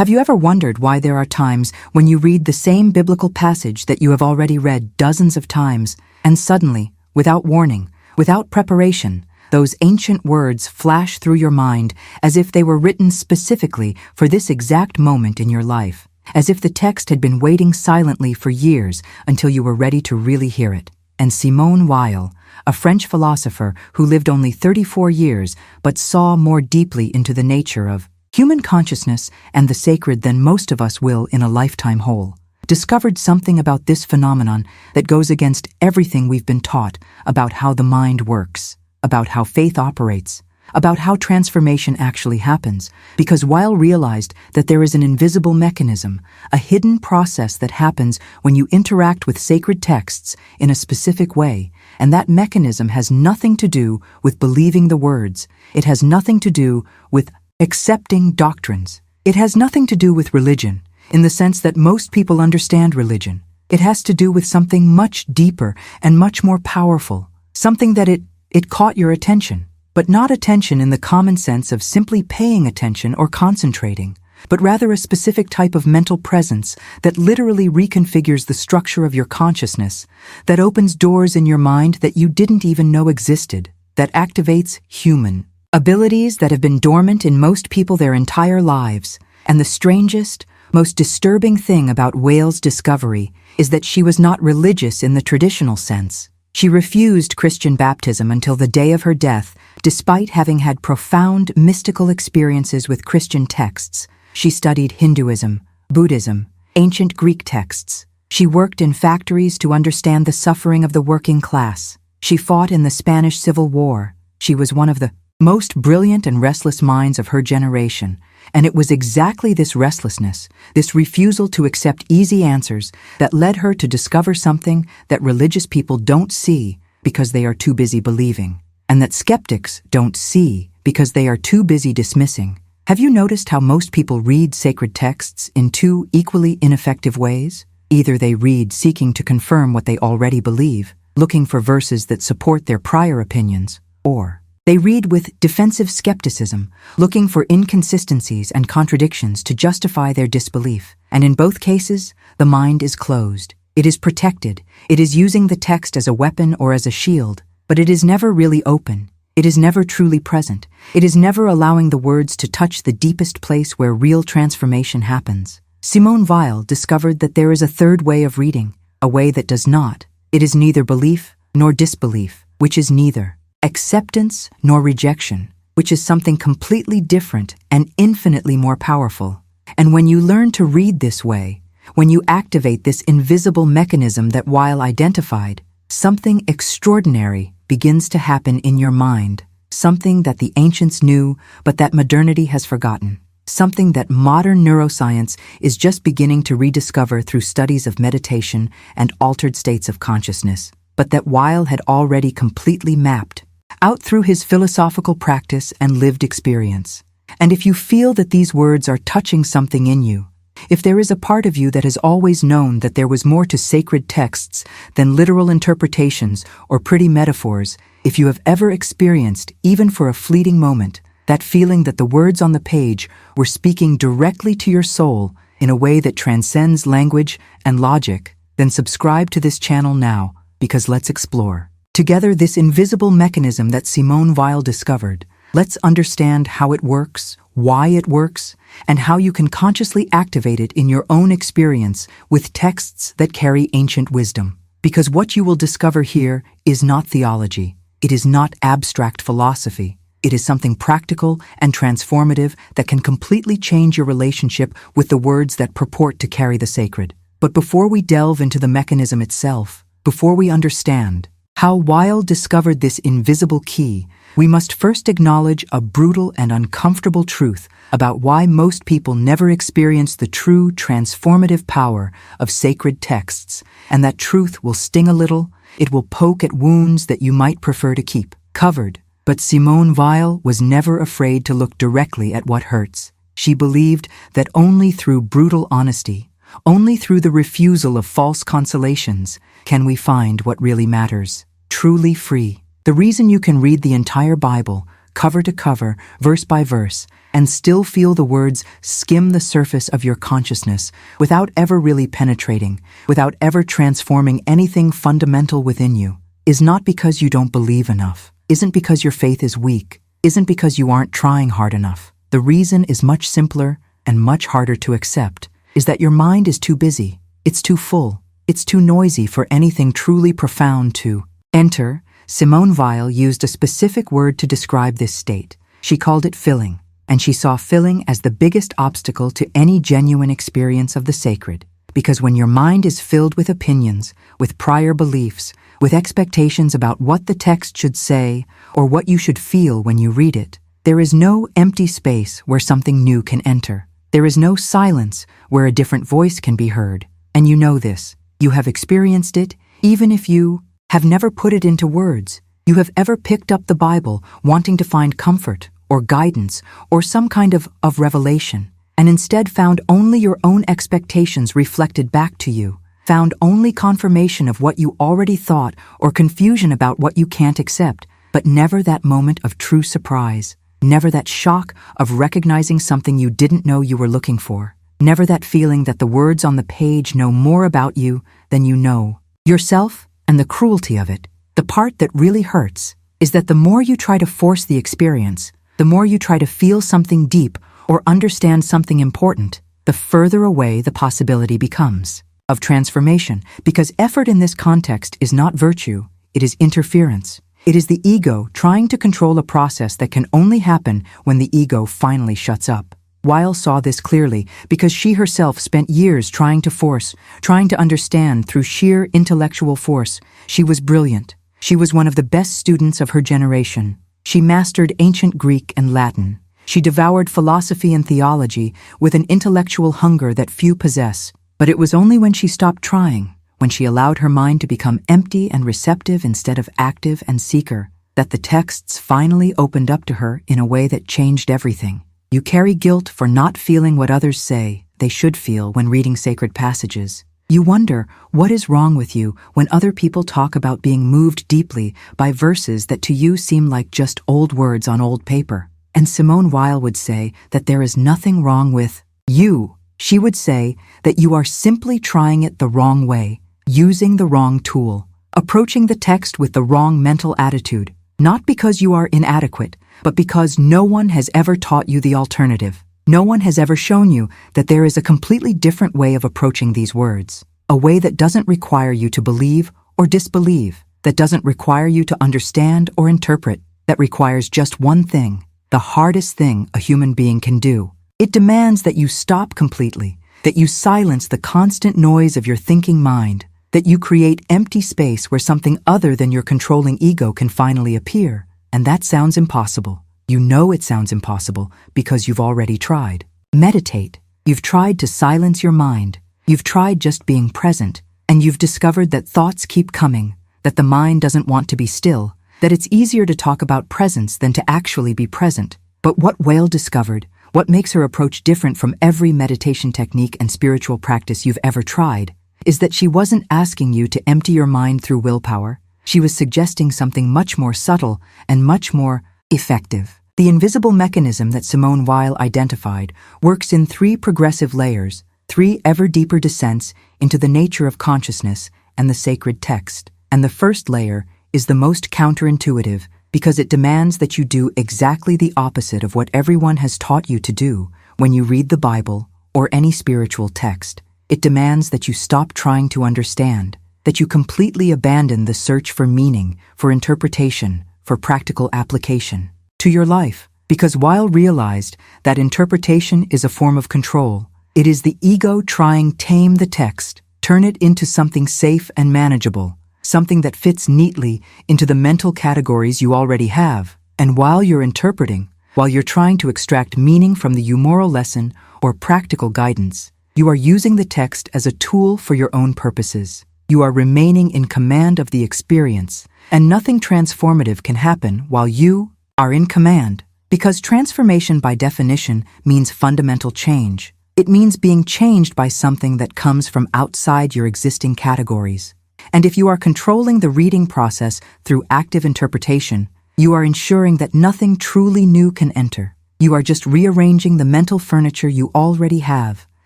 Have you ever wondered why there are times when you read the same biblical passage that you have already read dozens of times, and suddenly, without warning, without preparation, those ancient words flash through your mind as if they were written specifically for this exact moment in your life, as if the text had been waiting silently for years until you were ready to really hear it? And Simone Weil, a French philosopher who lived only 34 years but saw more deeply into the nature of human consciousness and the sacred than most of us will in a lifetime whole, discovered something about this phenomenon that goes against everything we've been taught about how the mind works, about how faith operates, about how transformation actually happens, because Weil realized that there is an invisible mechanism, a hidden process that happens when you interact with sacred texts in a specific way, and that mechanism has nothing to do with believing the words. It has nothing to do with accepting doctrines. It has nothing to do with religion, in the sense that most people understand religion. It has to do with something much deeper and much more powerful, something that it caught your attention, but not attention in the common sense of simply paying attention or concentrating, but rather a specific type of mental presence that literally reconfigures the structure of your consciousness, that opens doors in your mind that you didn't even know existed, that activates human abilities that have been dormant in most people their entire lives. And the strangest, most disturbing thing about Weil's discovery is that she was not religious in the traditional sense. She refused Christian baptism until the day of her death, despite having had profound mystical experiences with Christian texts. She studied Hinduism, Buddhism, ancient Greek texts. She worked in factories to understand the suffering of the working class. She fought in the Spanish Civil War. She was one of the most brilliant and restless minds of her generation, and it was exactly this restlessness, this refusal to accept easy answers, that led her to discover something that religious people don't see because they are too busy believing, and that skeptics don't see because they are too busy dismissing. Have you noticed how most people read sacred texts in two equally ineffective ways? Either they read seeking to confirm what they already believe, looking for verses that support their prior opinions, or they read with defensive skepticism, looking for inconsistencies and contradictions to justify their disbelief. And in both cases, the mind is closed. It is protected. It is using the text as a weapon or as a shield, but it is never really open. It is never truly present. It is never allowing the words to touch the deepest place where real transformation happens. Simone Weil discovered that there is a third way of reading, a way that does not. It is neither belief nor disbelief, which is neither acceptance nor rejection, which is something completely different and infinitely more powerful. And when you learn to read this way, when you activate this invisible mechanism that Weil identified, something extraordinary begins to happen in your mind, something that the ancients knew but that modernity has forgotten, something that modern neuroscience is just beginning to rediscover through studies of meditation and altered states of consciousness, but that Weil had already completely mapped out through his philosophical practice and lived experience. And if you feel that these words are touching something in you, if there is a part of you that has always known that there was more to sacred texts than literal interpretations or pretty metaphors, if you have ever experienced, even for a fleeting moment, that feeling that the words on the page were speaking directly to your soul in a way that transcends language and logic, then subscribe to this channel now, because let's explore together this invisible mechanism that Simone Weil discovered. Let's understand how it works, why it works, and how you can consciously activate it in your own experience with texts that carry ancient wisdom. Because what you will discover here is not theology. It is not abstract philosophy. It is something practical and transformative that can completely change your relationship with the words that purport to carry the sacred. But before we delve into the mechanism itself, before we understand how Weil discovered this invisible key, we must first acknowledge a brutal and uncomfortable truth about why most people never experience the true transformative power of sacred texts, and that truth will sting a little, it will poke at wounds that you might prefer to keep covered. But Simone Weil was never afraid to look directly at what hurts. She believed that only through brutal honesty, only through the refusal of false consolations, can we find what really matters, truly free. The reason you can read the entire Bible, cover to cover, verse by verse, and still feel the words skim the surface of your consciousness without ever really penetrating, without ever transforming anything fundamental within you, is not because you don't believe enough, isn't because your faith is weak, isn't because you aren't trying hard enough. The reason is much simpler and much harder to accept, is that your mind is too busy, it's too full, it's too noisy for anything truly profound to enter. Simone Weil used a specific word to describe this state. She called it filling, and she saw filling as the biggest obstacle to any genuine experience of the sacred. Because when your mind is filled with opinions, with prior beliefs, with expectations about what the text should say or what you should feel when you read it, there is no empty space where something new can enter. There is no silence where a different voice can be heard. And you know this. You have experienced it, even if you have never put it into words. You have ever picked up the Bible wanting to find comfort or guidance or some kind of revelation, and instead found only your own expectations reflected back to you, found only confirmation of what you already thought or confusion about what you can't accept, but never that moment of true surprise, never that shock of recognizing something you didn't know you were looking for, never that feeling that the words on the page know more about you than you know yourself. And the cruelty of it, the part that really hurts, is that the more you try to force the experience, the more you try to feel something deep or understand something important, the further away the possibility becomes of transformation, because effort in this context is not virtue, it is interference. It is the ego trying to control a process that can only happen when the ego finally shuts up. Weil saw this clearly because she herself spent years trying to understand through sheer intellectual force. She was brilliant. She was one of the best students of her generation. She mastered ancient Greek and Latin. She devoured philosophy and theology with an intellectual hunger that few possess. But it was only when she stopped trying, when she allowed her mind to become empty and receptive instead of active and seeker, that the texts finally opened up to her in a way that changed everything. You carry guilt for not feeling what others say they should feel when reading sacred passages. You wonder what is wrong with you when other people talk about being moved deeply by verses that to you seem like just old words on old paper. And Simone Weil would say that there is nothing wrong with you. She would say that you are simply trying it the wrong way, using the wrong tool, approaching the text with the wrong mental attitude, not because you are inadequate, but because no one has ever taught you the alternative. No one has ever shown you that there is a completely different way of approaching these words, a way that doesn't require you to believe or disbelieve, that doesn't require you to understand or interpret, that requires just one thing, the hardest thing a human being can do. It demands that you stop completely, that you silence the constant noise of your thinking mind, that you create empty space where something other than your controlling ego can finally appear. And that sounds impossible. You know it sounds impossible because you've already tried. Meditate. You've tried to silence your mind. You've tried just being present, and you've discovered that thoughts keep coming, that the mind doesn't want to be still, that it's easier to talk about presence than to actually be present. But what Weil discovered, what makes her approach different from every meditation technique and spiritual practice you've ever tried, is that she wasn't asking you to empty your mind through willpower. She was suggesting something much more subtle and much more effective. The invisible mechanism that Simone Weil identified works in 3 progressive layers, 3 ever deeper descents into the nature of consciousness and the sacred text. And the first layer is the most counterintuitive because it demands that you do exactly the opposite of what everyone has taught you to do when you read the Bible or any spiritual text. It demands that you stop trying to understand, that you completely abandon the search for meaning, for interpretation, for practical application to your life. Because Weil realized that interpretation is a form of control. It is the ego trying to tame the text, turn it into something safe and manageable, something that fits neatly into the mental categories you already have. And while you're interpreting, while you're trying to extract meaning from the moral lesson or practical guidance, you are using the text as a tool for your own purposes. You are remaining in command of the experience, and nothing transformative can happen while you are in command. Because transformation by definition means fundamental change. It means being changed by something that comes from outside your existing categories. And if you are controlling the reading process through active interpretation, you are ensuring that nothing truly new can enter. You are just rearranging the mental furniture you already have,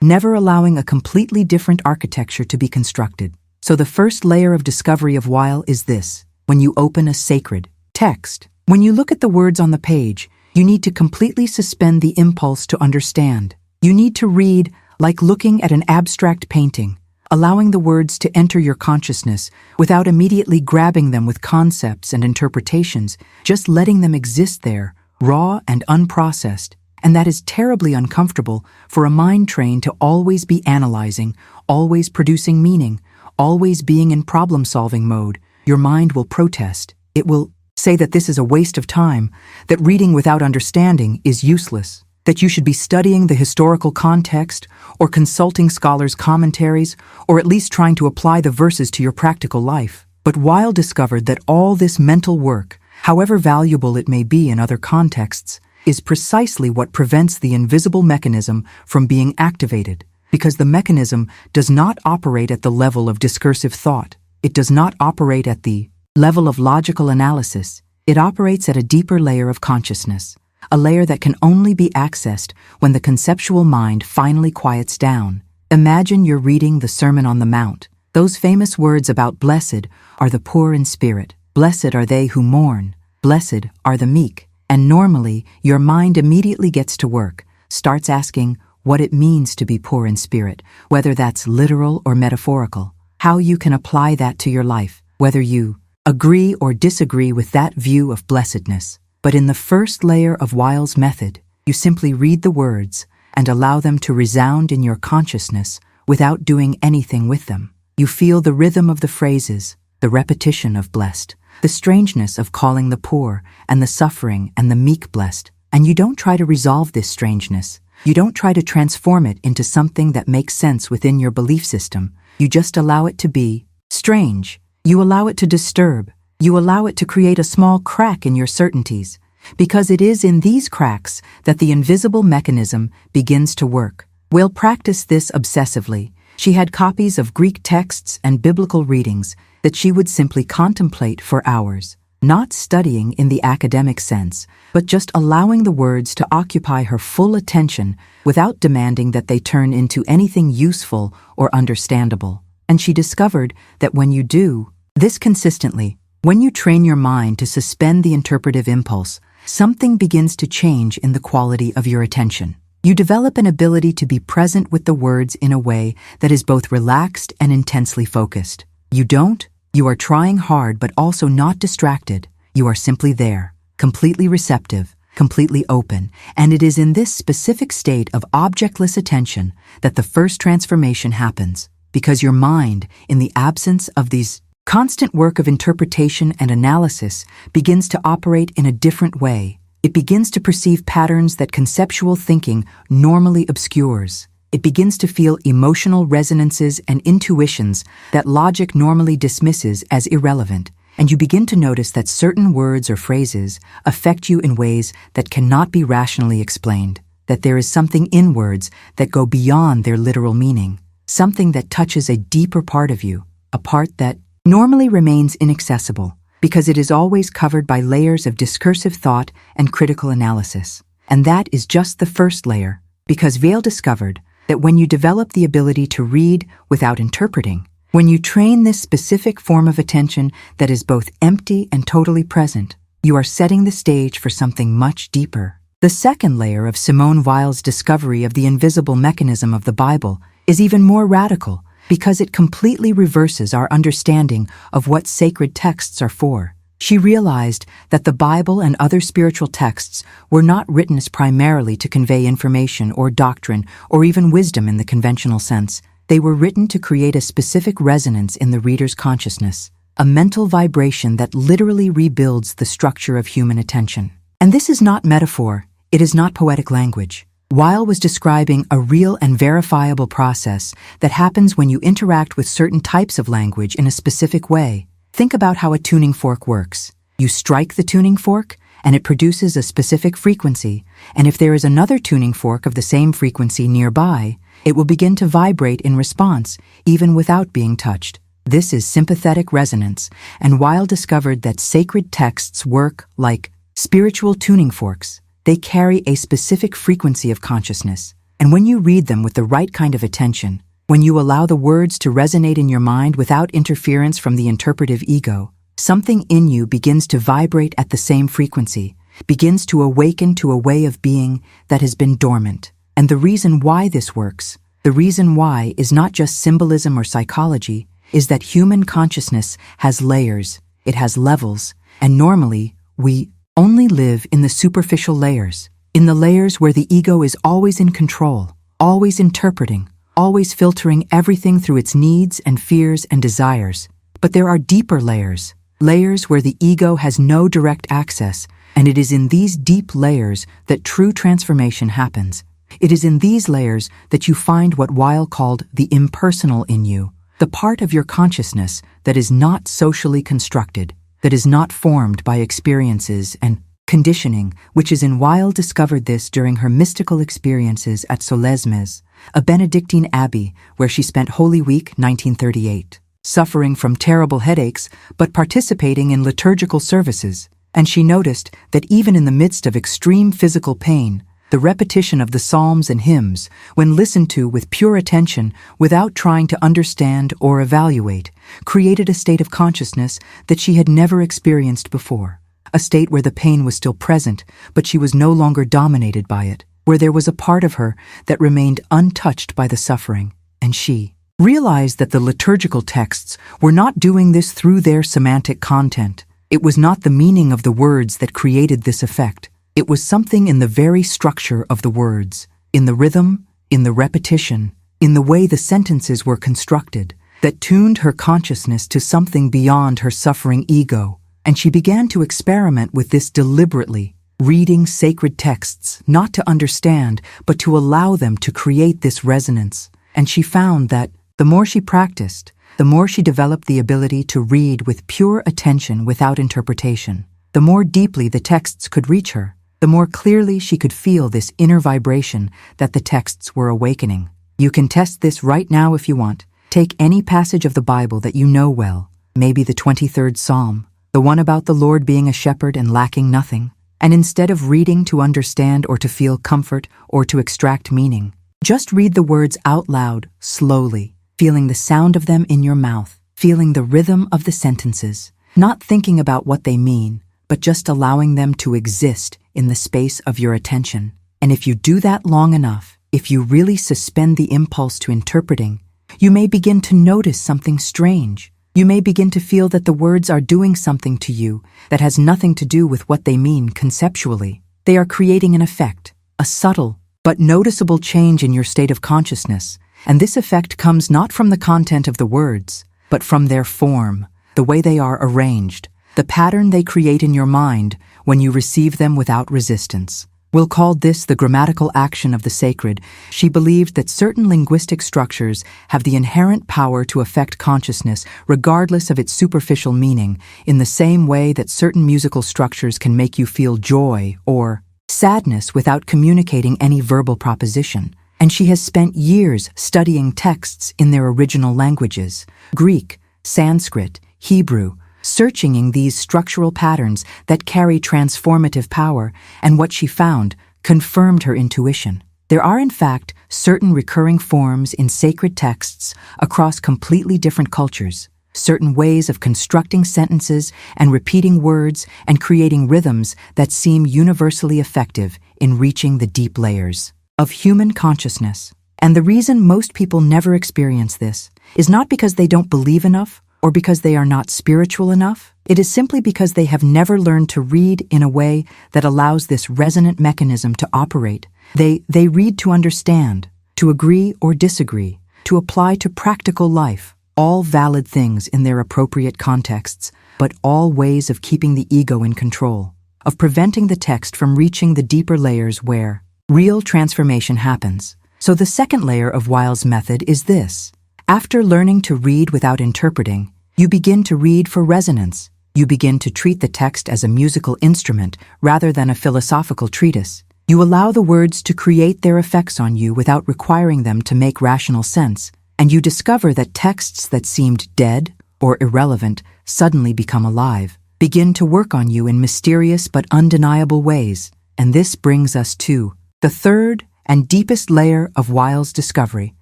never allowing a completely different architecture to be constructed. So the first layer of discovery of Weil is this: when you open a sacred text, when you look at the words on the page, you need to completely suspend the impulse to understand. You need to read like looking at an abstract painting, allowing the words to enter your consciousness without immediately grabbing them with concepts and interpretations, just letting them exist there, raw and unprocessed. And that is terribly uncomfortable for a mind trained to always be analyzing, always producing meaning, always being in problem-solving mode. Your mind will protest. It will say that this is a waste of time, that reading without understanding is useless, that you should be studying the historical context or consulting scholars' commentaries or at least trying to apply the verses to your practical life. But Weil discovered that all this mental work, however valuable it may be in other contexts, is precisely what prevents the invisible mechanism from being activated, because the mechanism does not operate at the level of discursive thought. It does not operate at the level of logical analysis. It operates at a deeper layer of consciousness, a layer that can only be accessed when the conceptual mind finally quiets down. Imagine you're reading the Sermon on the Mount. Those famous words about blessed are the poor in spirit, blessed are they who mourn, blessed are the meek. And normally, your mind immediately gets to work, starts asking what it means to be poor in spirit, whether that's literal or metaphorical, how you can apply that to your life, whether you agree or disagree with that view of blessedness. But in the first layer of Weil's method, you simply read the words and allow them to resound in your consciousness without doing anything with them. You feel the rhythm of the phrases, the repetition of blessed, the strangeness of calling the poor and the suffering and the meek blessed. And you don't try to resolve this strangeness. You don't try to transform it into something that makes sense within your belief system. You just allow it to be strange. You allow it to disturb. You allow it to create a small crack in your certainties, because it is in these cracks that the invisible mechanism begins to work. Will practiced this obsessively. She had copies of Greek texts and biblical readings that she would simply contemplate for hours, not studying in the academic sense, but just allowing the words to occupy her full attention without demanding that they turn into anything useful or understandable. And she discovered that when you do this consistently, when you train your mind to suspend the interpretive impulse, something begins to change in the quality of your attention. You develop an ability to be present with the words in a way that is both relaxed and intensely focused. You are trying hard but also not distracted. You are simply there, completely receptive, completely open, and it is in this specific state of objectless attention that the first transformation happens, because your mind, in the absence of these constant work of interpretation and analysis, begins to operate in a different way. It begins to perceive patterns that conceptual thinking normally obscures. It begins to feel emotional resonances and intuitions that logic normally dismisses as irrelevant. And you begin to notice that certain words or phrases affect you in ways that cannot be rationally explained, that there is something in words that go beyond their literal meaning, something that touches a deeper part of you, a part that normally remains inaccessible, because it is always covered by layers of discursive thought and critical analysis. And that is just the first layer, because Weil discovered that when you develop the ability to read without interpreting, when you train this specific form of attention that is both empty and totally present, you are setting the stage for something much deeper. The second layer of Simone Weil's discovery of the invisible mechanism of the Bible is even more radical, because it completely reverses our understanding of what sacred texts are for. She realized that the Bible and other spiritual texts were not written primarily to convey information or doctrine or even wisdom in the conventional sense. They were written to create a specific resonance in the reader's consciousness, a mental vibration that literally rebuilds the structure of human attention. And this is not metaphor, it is not poetic language. Weil was describing a real and verifiable process that happens when you interact with certain types of language in a specific way. Think about how a tuning fork works. You strike the tuning fork, and it produces a specific frequency, and if there is another tuning fork of the same frequency nearby, it will begin to vibrate in response, even without being touched. This is sympathetic resonance, and Weil discovered that sacred texts work like spiritual tuning forks. They carry a specific frequency of consciousness, and when you read them with the right kind of attention, when you allow the words to resonate in your mind without interference from the interpretive ego, something in you begins to vibrate at the same frequency, begins to awaken to a way of being that has been dormant. And the reason why this works, the reason why is not just symbolism or psychology, is that human consciousness has layers, it has levels, and normally we only live in the superficial layers, in the layers where the ego is always in control, always interpreting, always filtering everything through its needs and fears and desires. But there are deeper layers, layers where the ego has no direct access, and it is in these deep layers that true transformation happens. It is in these layers that you find what Weil called the impersonal in you, the part of your consciousness that is not socially constructed, that is not formed by experiences and conditioning, which is in Weil discovered this during her mystical experiences at Solesmes, a Benedictine abbey where she spent Holy Week 1938, suffering from terrible headaches but participating in liturgical services. And she noticed that even in the midst of extreme physical pain, the repetition of the psalms and hymns, when listened to with pure attention without trying to understand or evaluate, created a state of consciousness that she had never experienced before. A state where the pain was still present, but she was no longer dominated by it, where there was a part of her that remained untouched by the suffering, and she realized that the liturgical texts were not doing this through their semantic content. It was not the meaning of the words that created this effect. It was something in the very structure of the words, in the rhythm, in the repetition, in the way the sentences were constructed, that tuned her consciousness to something beyond her suffering ego. And she began to experiment with this deliberately, reading sacred texts, not to understand, but to allow them to create this resonance. And she found that the more she practiced, the more she developed the ability to read with pure attention without interpretation. The more deeply the texts could reach her, the more clearly she could feel this inner vibration that the texts were awakening. You can test this right now if you want. Take any passage of the Bible that you know well, maybe the 23rd Psalm, the one about the Lord being a shepherd and lacking nothing, and instead of reading to understand or to feel comfort or to extract meaning, just read the words out loud, slowly, feeling the sound of them in your mouth, feeling the rhythm of the sentences, not thinking about what they mean, but just allowing them to exist in the space of your attention. And if you do that long enough, if you really suspend the impulse to interpreting, you may begin to notice something strange. You may begin to feel that the words are doing something to you that has nothing to do with what they mean conceptually. They are creating an effect, a subtle but noticeable change in your state of consciousness, and this effect comes not from the content of the words, but from their form, the way they are arranged, the pattern they create in your mind when you receive them without resistance. Will call this the grammatical action of the sacred. She believed that certain linguistic structures have the inherent power to affect consciousness regardless of its superficial meaning, in the same way that certain musical structures can make you feel joy or sadness without communicating any verbal proposition. And she has spent years studying texts in their original languages, Greek, Sanskrit, Hebrew, searching these structural patterns that carry transformative power, and what she found confirmed her intuition. There are, in fact, certain recurring forms in sacred texts across completely different cultures, certain ways of constructing sentences and repeating words and creating rhythms that seem universally effective in reaching the deep layers of human consciousness. And the reason most people never experience this is not because they don't believe enough or because they are not spiritual enough. It is simply because they have never learned to read in a way that allows this resonant mechanism to operate. They read to understand, to agree or disagree, to apply to practical life, all valid things in their appropriate contexts, but all ways of keeping the ego in control, of preventing the text from reaching the deeper layers where real transformation happens. So the second layer of Weil's method is this. After learning to read without interpreting, you begin to read for resonance. You begin to treat the text as a musical instrument rather than a philosophical treatise. You allow the words to create their effects on you without requiring them to make rational sense, and you discover that texts that seemed dead or irrelevant suddenly become alive, begin to work on you in mysterious but undeniable ways. And this brings us to the third and deepest layer of Weil's discovery,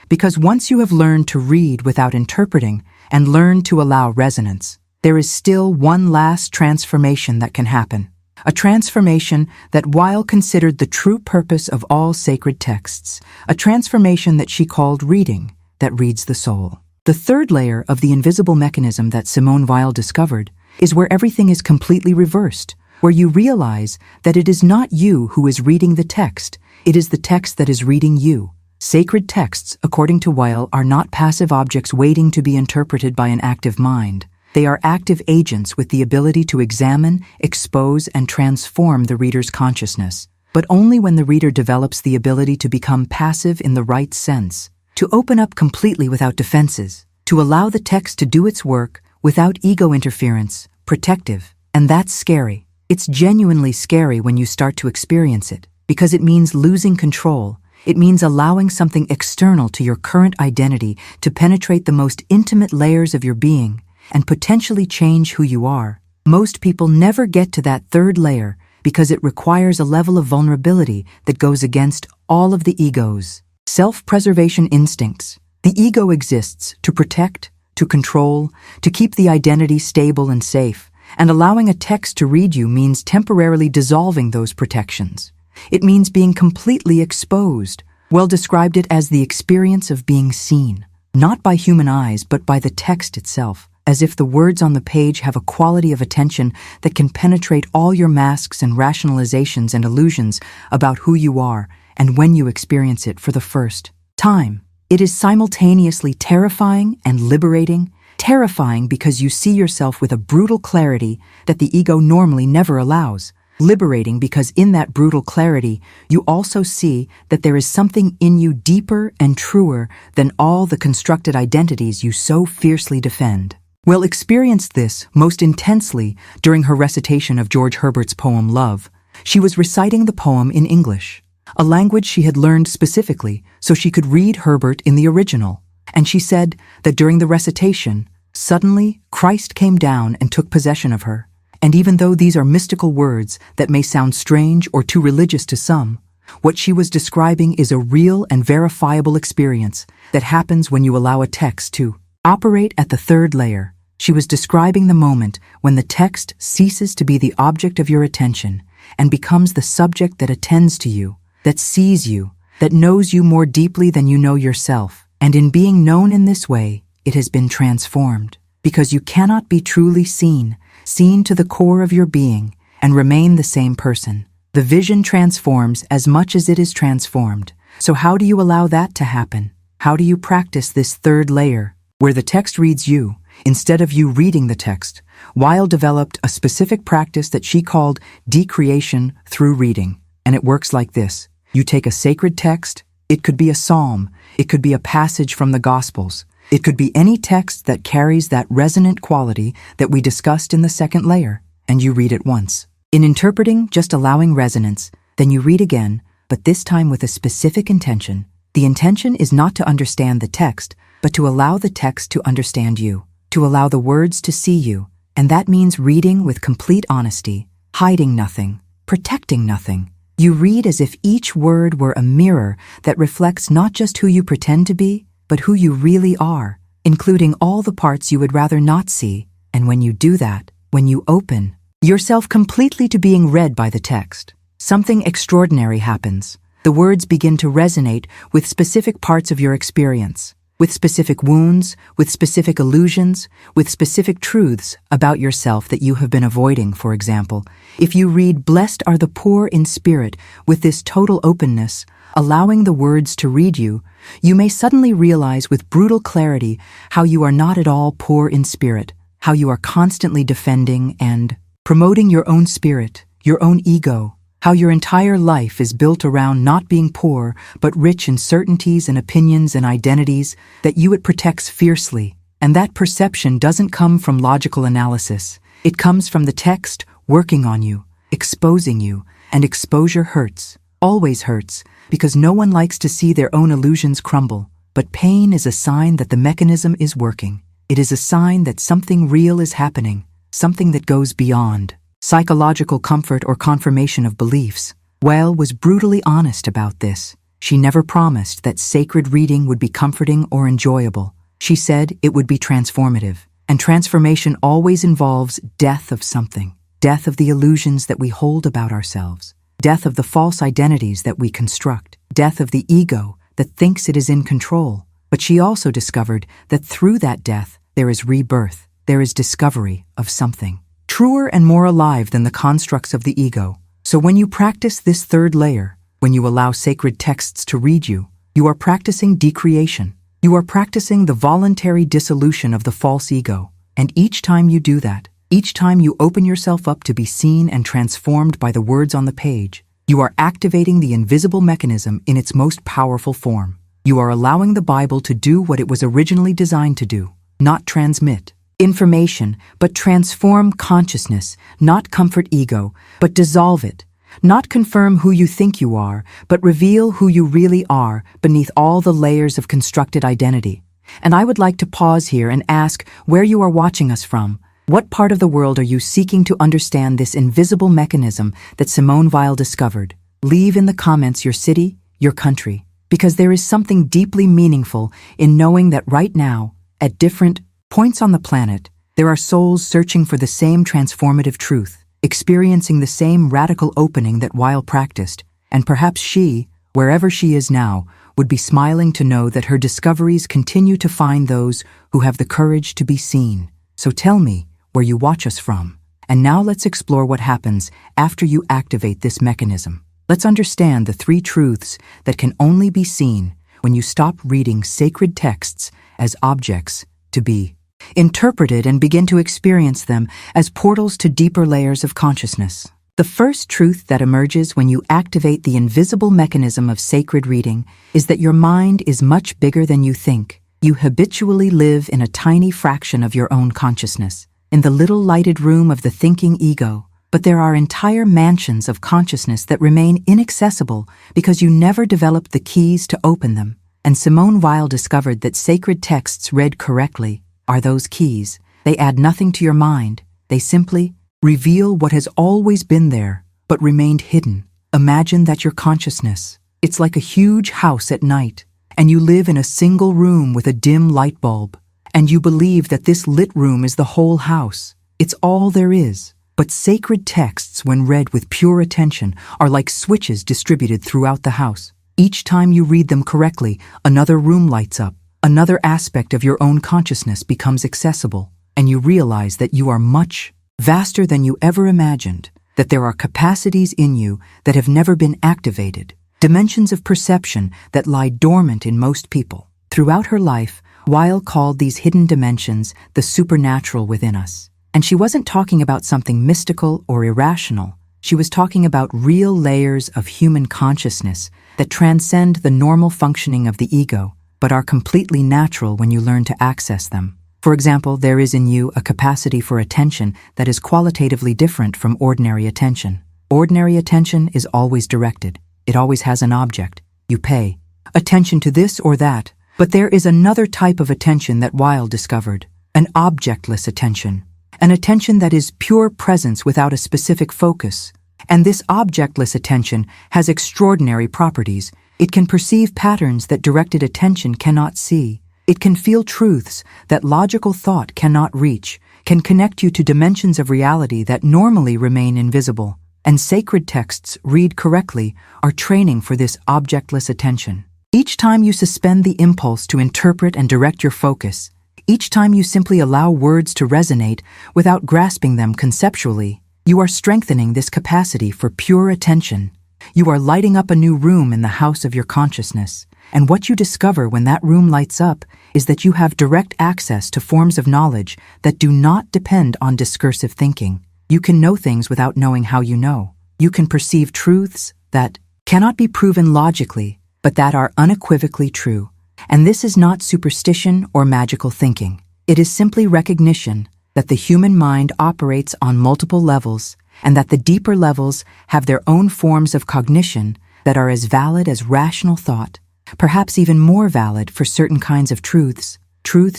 because once you have learned to read without interpreting and learned to allow resonance, there is still one last transformation that can happen. A transformation that Weil considered the true purpose of all sacred texts, a transformation that she called reading, that reads the soul. The third layer of the invisible mechanism that Simone Weil discovered is where everything is completely reversed, where you realize that it is not you who is reading the text, it is the text that is reading you. Sacred texts, according to Weil, are not passive objects waiting to be interpreted by an active mind. They are active agents with the ability to examine, expose, and transform the reader's consciousness, but only when the reader develops the ability to become passive in the right sense, to open up completely without defenses, to allow the text to do its work without ego interference, protective. And that's scary. It's genuinely scary when you start to experience it, because it means losing control. It means allowing something external to your current identity to penetrate the most intimate layers of your being and potentially change who you are. Most people never get to that third layer because it requires a level of vulnerability that goes against all of the ego's self-preservation instincts. The ego exists to protect, to control, to keep the identity stable and safe, and allowing a text to read you means temporarily dissolving those protections. It means being completely exposed. Well described it as the experience of being seen, not by human eyes but by the text itself, as if the words on the page have a quality of attention that can penetrate all your masks and rationalizations and illusions about who you are and when you experience it for the first time. It is simultaneously terrifying and liberating. Terrifying because you see yourself with a brutal clarity that the ego normally never allows. Liberating because in that brutal clarity, you also see that there is something in you deeper and truer than all the constructed identities you so fiercely defend. Will experienced this most intensely during her recitation of George Herbert's poem Love. She was reciting the poem in English, a language she had learned specifically so she could read Herbert in the original. And she said that during the recitation, suddenly Christ came down and took possession of her. And even though these are mystical words that may sound strange or too religious to some, what she was describing is a real and verifiable experience that happens when you allow a text to operate at the third layer. She was describing the moment when the text ceases to be the object of your attention and becomes the subject that attends to you, that sees you, that knows you more deeply than you know yourself. And in being known in this way, it has been transformed, because you cannot be truly seen to the core of your being, and remain the same person. The vision transforms as much as it is transformed. So how do you allow that to happen? How do you practice this third layer, where the text reads you, instead of you reading the text? Weil developed a specific practice that she called decreation through reading, and it works like this. You take a sacred text. It could be a psalm, it could be a passage from the Gospels, it could be any text that carries that resonant quality that we discussed in the second layer, and you read it once. In interpreting, just allowing resonance, then you read again, but this time with a specific intention. The intention is not to understand the text, but to allow the text to understand you, to allow the words to see you, and that means reading with complete honesty, hiding nothing, protecting nothing. You read as if each word were a mirror that reflects not just who you pretend to be, but who you really are, including all the parts you would rather not see. And when you do that, when you open yourself completely to being read by the text, something extraordinary happens. The words begin to resonate with specific parts of your experience, with specific wounds, with specific illusions, with specific truths about yourself that you have been avoiding. For example, if you read "Blessed are the poor in spirit" with this total openness, allowing the words to read you, you may suddenly realize with brutal clarity how you are not at all poor in spirit, how you are constantly defending and promoting your own spirit, your own ego, how your entire life is built around not being poor, but rich in certainties and opinions and identities that it protects fiercely. And that perception doesn't come from logical analysis. It comes from the text working on you, exposing you, and exposure hurts, always hurts, because no one likes to see their own illusions crumble. But pain is a sign that the mechanism is working. It is a sign that something real is happening, something that goes beyond psychological comfort or confirmation of beliefs. Weil was brutally honest about this. She never promised that sacred reading would be comforting or enjoyable. She said it would be transformative. And transformation always involves death of something. Death of the illusions that we hold about ourselves. Death of the false identities that we construct. Death of the ego that thinks it is in control. But she also discovered that through that death, there is rebirth. There is discovery of something truer and more alive than the constructs of the ego. So when you practice this third layer, when you allow sacred texts to read you, you are practicing decreation. You are practicing the voluntary dissolution of the false ego. And each time you do that, each time you open yourself up to be seen and transformed by the words on the page, you are activating the invisible mechanism in its most powerful form. You are allowing the Bible to do what it was originally designed to do, not transmit information, but transform consciousness, not comfort ego, but dissolve it, not confirm who you think you are, but reveal who you really are beneath all the layers of constructed identity. And I would like to pause here and ask where you are watching us from. What part of the world are you seeking to understand this invisible mechanism that Simone Weil discovered? Leave in the comments your city, your country, because there is something deeply meaningful in knowing that right now, at different points on the planet, there are souls searching for the same transformative truth, experiencing the same radical opening that Weil practiced, and perhaps she, wherever she is now, would be smiling to know that her discoveries continue to find those who have the courage to be seen. So tell me where you watch us from. And now let's explore what happens after you activate this mechanism. Let's understand the three truths that can only be seen when you stop reading sacred texts as objects to be interpreted and begin to experience them as portals to deeper layers of consciousness. The first truth that emerges when you activate the invisible mechanism of sacred reading is that your mind is much bigger than you think. You habitually live in a tiny fraction of your own consciousness, in the little lighted room of the thinking ego, but there are entire mansions of consciousness that remain inaccessible because you never developed the keys to open them. And Simone Weil discovered that sacred texts read correctly are those keys. They add nothing to your mind. They simply reveal what has always been there, but remained hidden. Imagine that your consciousness, it's like a huge house at night, and you live in a single room with a dim light bulb, and you believe that this lit room is the whole house. It's all there is. But sacred texts, when read with pure attention, are like switches distributed throughout the house. Each time you read them correctly, another room lights up. Another aspect of your own consciousness becomes accessible, and you realize that you are much vaster than you ever imagined, that there are capacities in you that have never been activated, dimensions of perception that lie dormant in most people. Throughout her life, Weil called these hidden dimensions the supernatural within us. And she wasn't talking about something mystical or irrational. She was talking about real layers of human consciousness that transcend the normal functioning of the ego, but are completely natural when you learn to access them. For example, there is in you a capacity for attention that is qualitatively different from ordinary attention. Ordinary attention is always directed. It always has an object. You pay attention to this or that. But there is another type of attention that Weil discovered, an objectless attention. An attention that is pure presence without a specific focus. And this objectless attention has extraordinary properties. It can perceive patterns that directed attention cannot see. It can feel truths that logical thought cannot reach, can connect you to dimensions of reality that normally remain invisible. And sacred texts, read correctly, are training for this objectless attention. Each time you suspend the impulse to interpret and direct your focus, each time you simply allow words to resonate without grasping them conceptually, you are strengthening this capacity for pure attention. You are lighting up a new room in the house of your consciousness, and what you discover when that room lights up is that you have direct access to forms of knowledge that do not depend on discursive thinking. You can know things without knowing how you know. You can perceive truths that cannot be proven logically, but that are unequivocally true. And this is not superstition or magical thinking. It is simply recognition that the human mind operates on multiple levels, and that the deeper levels have their own forms of cognition that are as valid as rational thought, perhaps even more valid for certain kinds of truths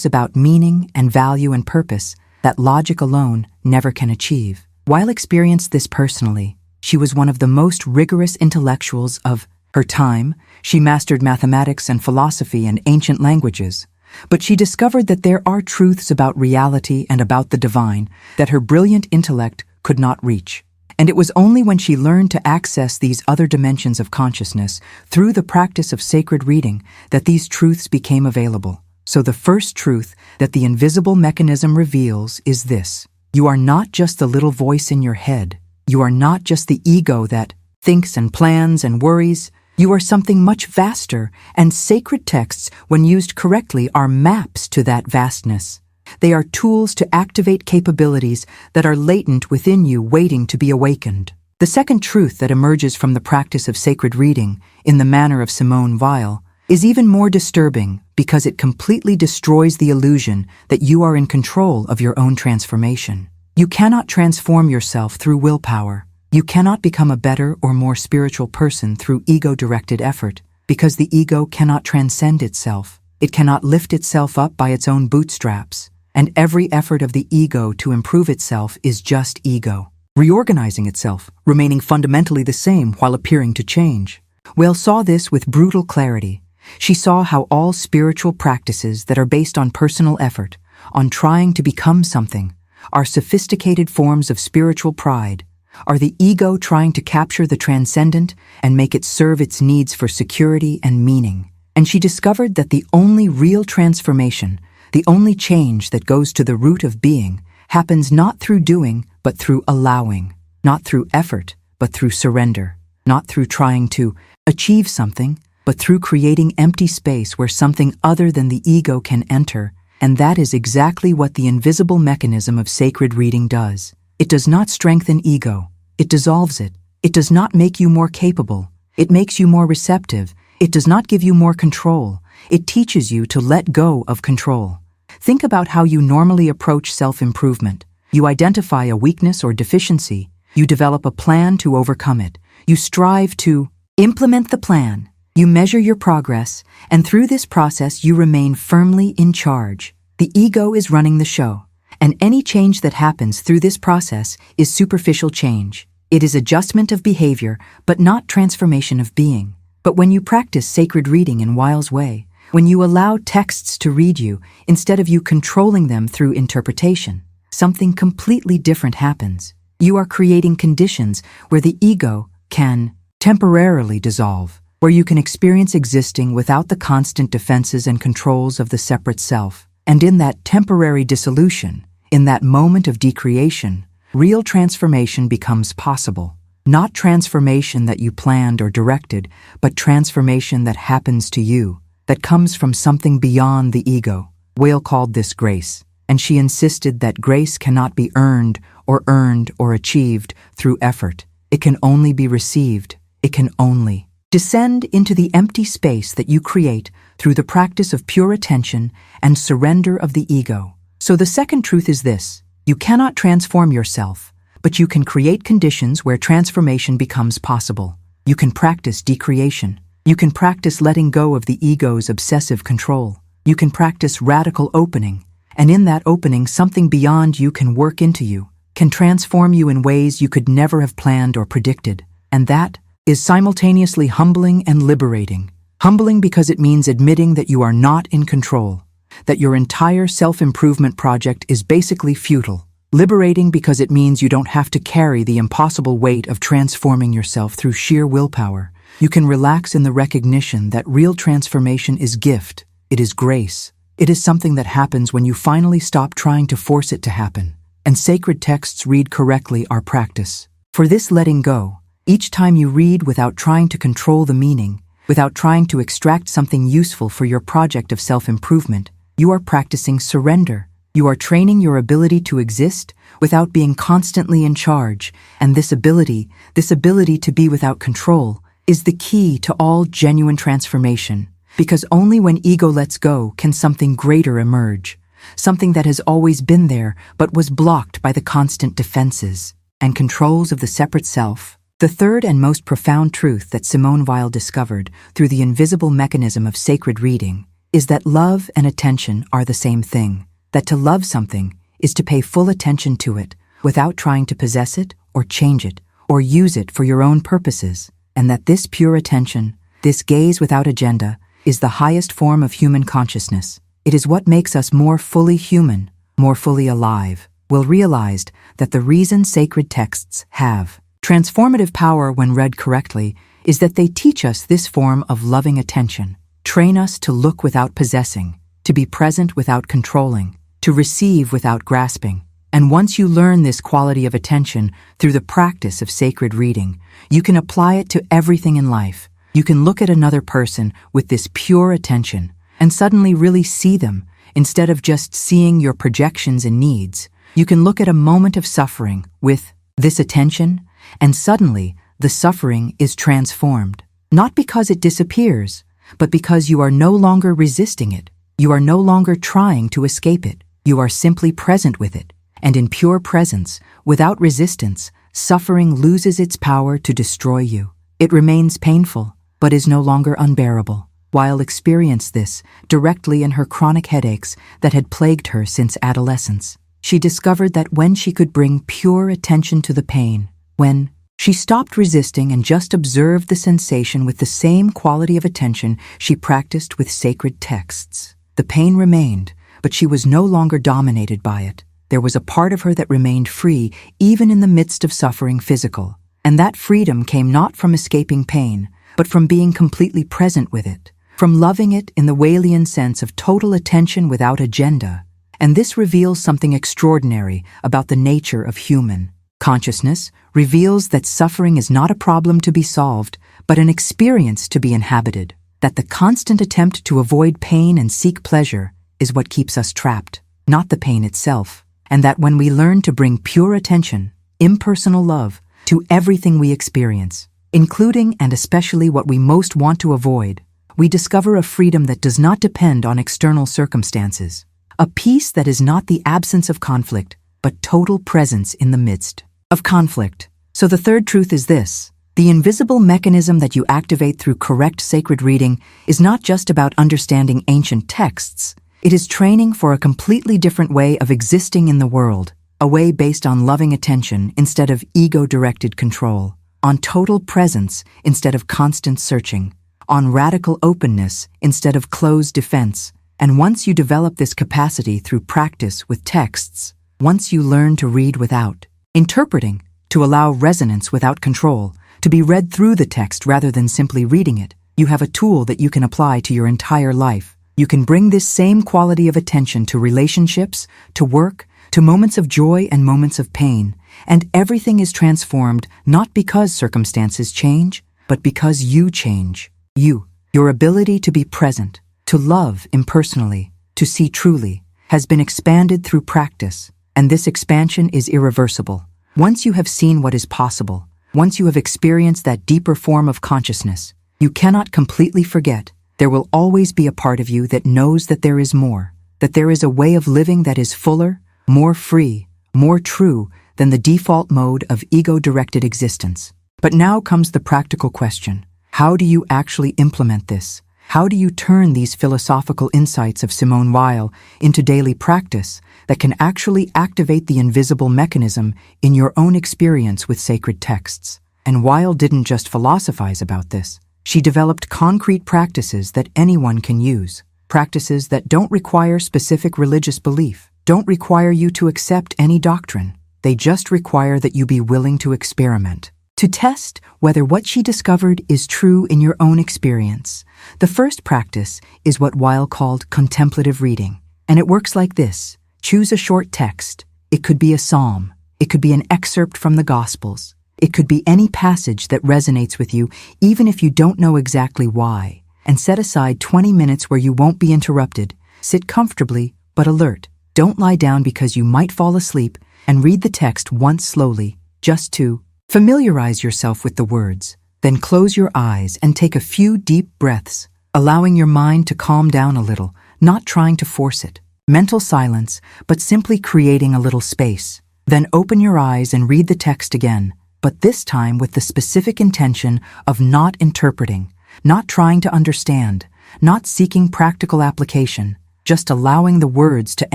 about meaning and value and purpose that logic alone never can achieve. Weil experienced this personally. She was one of the most rigorous intellectuals of her time. She mastered mathematics and philosophy and ancient languages. But she discovered that there are truths about reality and about the divine that her brilliant intellect could not reach. And it was only when she learned to access these other dimensions of consciousness through the practice of sacred reading that these truths became available. So the first truth that the invisible mechanism reveals is this: you are not just the little voice in your head. You are not just the ego that thinks and plans and worries. You are something much vaster, and sacred texts, when used correctly, are maps to that vastness. They are tools to activate capabilities that are latent within you, waiting to be awakened. The second truth that emerges from the practice of sacred reading, in the manner of Simone Weil, is even more disturbing because it completely destroys the illusion that you are in control of your own transformation. You cannot transform yourself through willpower. You cannot become a better or more spiritual person through ego-directed effort, because the ego cannot transcend itself. It cannot lift itself up by its own bootstraps, and every effort of the ego to improve itself is just ego, reorganizing itself, remaining fundamentally the same while appearing to change. Weil saw this with brutal clarity. She saw how all spiritual practices that are based on personal effort, on trying to become something, are sophisticated forms of spiritual pride, are the ego trying to capture the transcendent and make it serve its needs for security and meaning. And she discovered that the only real transformation, the only change that goes to the root of being, happens not through doing, but through allowing, not through effort, but through surrender, not through trying to achieve something, but through creating empty space where something other than the ego can enter. And that is exactly what the invisible mechanism of sacred reading does. It does not strengthen ego. It dissolves it. It does not make you more capable. It makes you more receptive. It does not give you more control. It teaches you to let go of control. Think about how you normally approach self-improvement. You identify a weakness or deficiency. You develop a plan to overcome it. You strive to implement the plan. You measure your progress, and through this process you remain firmly in charge. The ego is running the show. And any change that happens through this process is superficial change. It is adjustment of behavior, but not transformation of being. But when you practice sacred reading in Weil's way, when you allow texts to read you instead of you controlling them through interpretation, something completely different happens. You are creating conditions where the ego can temporarily dissolve, where you can experience existing without the constant defenses and controls of the separate self. And in that temporary dissolution, in that moment of decreation, real transformation becomes possible. Not transformation that you planned or directed, but transformation that happens to you, that comes from something beyond the ego. Weil called this grace, and she insisted that grace cannot be earned or achieved through effort. It can only be received. It can only descend into the empty space that you create through the practice of pure attention and surrender of the ego. So the second truth is this: you cannot transform yourself, but you can create conditions where transformation becomes possible. You can practice decreation. You can practice letting go of the ego's obsessive control. You can practice radical opening, and in that opening something beyond you can work into you, can transform you in ways you could never have planned or predicted. And that is simultaneously humbling and liberating. Humbling because it means admitting that you are not in control, that your entire self-improvement project is basically futile. Liberating because it means you don't have to carry the impossible weight of transforming yourself through sheer willpower. You can relax in the recognition that real transformation is gift. It is grace. It is something that happens when you finally stop trying to force it to happen. And sacred texts read correctly are practice. For this letting go, each time you read without trying to control the meaning, without trying to extract something useful for your project of self-improvement, you are practicing surrender. You are training your ability to exist without being constantly in charge, and this ability to be without control, is the key to all genuine transformation, because only when ego lets go can something greater emerge, something that has always been there but was blocked by the constant defenses and controls of the separate self. The third and most profound truth that Simone Weil discovered through the invisible mechanism of sacred reading is that love and attention are the same thing. That to love something is to pay full attention to it without trying to possess it or change it or use it for your own purposes, and that this pure attention, this gaze without agenda, is the highest form of human consciousness. It is what makes us more fully human, more fully alive. Will realized that the reason sacred texts have transformative power when read correctly is that they teach us this form of loving attention, train us to look without possessing, to be present without controlling, to receive without grasping. And once you learn this quality of attention through the practice of sacred reading, you can apply it to everything in life. You can look at another person with this pure attention and suddenly really see them instead of just seeing your projections and needs. You can look at a moment of suffering with this attention, and suddenly the suffering is transformed. Not because it disappears, but because you are no longer resisting it. You are no longer trying to escape it. You are simply present with it. And in pure presence, without resistance, suffering loses its power to destroy you. It remains painful, but is no longer unbearable. Weil experienced this directly in her chronic headaches that had plagued her since adolescence. She discovered that when she could bring pure attention to the pain, when she stopped resisting and just observed the sensation with the same quality of attention she practiced with sacred texts, the pain remained, but she was no longer dominated by it. There was a part of her that remained free even in the midst of suffering physical, and that freedom came not from escaping pain, but from being completely present with it, from loving it in the Walian sense of total attention without agenda. And this reveals something extraordinary about the nature of human consciousness, reveals that suffering is not a problem to be solved, but an experience to be inhabited, that the constant attempt to avoid pain and seek pleasure is what keeps us trapped, not the pain itself, and that when we learn to bring pure attention, impersonal love, to everything we experience, including and especially what we most want to avoid, we discover a freedom that does not depend on external circumstances. A peace that is not the absence of conflict, but total presence in the midst of conflict. So the third truth is this: the invisible mechanism that you activate through correct sacred reading is not just about understanding ancient texts. It is training for a completely different way of existing in the world, a way based on loving attention instead of ego-directed control, on total presence instead of constant searching, on radical openness instead of closed defense. And once you develop this capacity through practice with texts, once you learn to read without interpreting, to allow resonance without control, to be read through the text rather than simply reading it, you have a tool that you can apply to your entire life. You can bring this same quality of attention to relationships, to work, to moments of joy and moments of pain, and everything is transformed not because circumstances change, but because you change. Your ability to be present, to love impersonally, to see truly, has been expanded through practice, and this expansion is irreversible. Once you have seen what is possible, once you have experienced that deeper form of consciousness, you cannot completely forget. There will always be a part of you that knows that there is more, that there is a way of living that is fuller, more free, more true than the default mode of ego-directed existence. But now comes the practical question. How do you actually implement this? How do you turn these philosophical insights of Simone Weil into daily practice that can actually activate the invisible mechanism in your own experience with sacred texts? And Weil didn't just philosophize about this. She developed concrete practices that anyone can use, practices that don't require specific religious belief, don't require you to accept any doctrine. They just require that you be willing to experiment, to test whether what she discovered is true in your own experience. The first practice is what Weil called contemplative reading, and it works like this. Choose a short text. It could be a psalm. It could be an excerpt from the Gospels. It could be any passage that resonates with you, even if you don't know exactly why. And set aside 20 minutes where you won't be interrupted. Sit comfortably, but alert. Don't lie down because you might fall asleep, and read the text once slowly, just to familiarize yourself with the words. Then close your eyes and take a few deep breaths, allowing your mind to calm down a little, not trying to force it. Mental silence, but simply creating a little space. Then open your eyes and read the text again, but this time with the specific intention of not interpreting, not trying to understand, not seeking practical application, just allowing the words to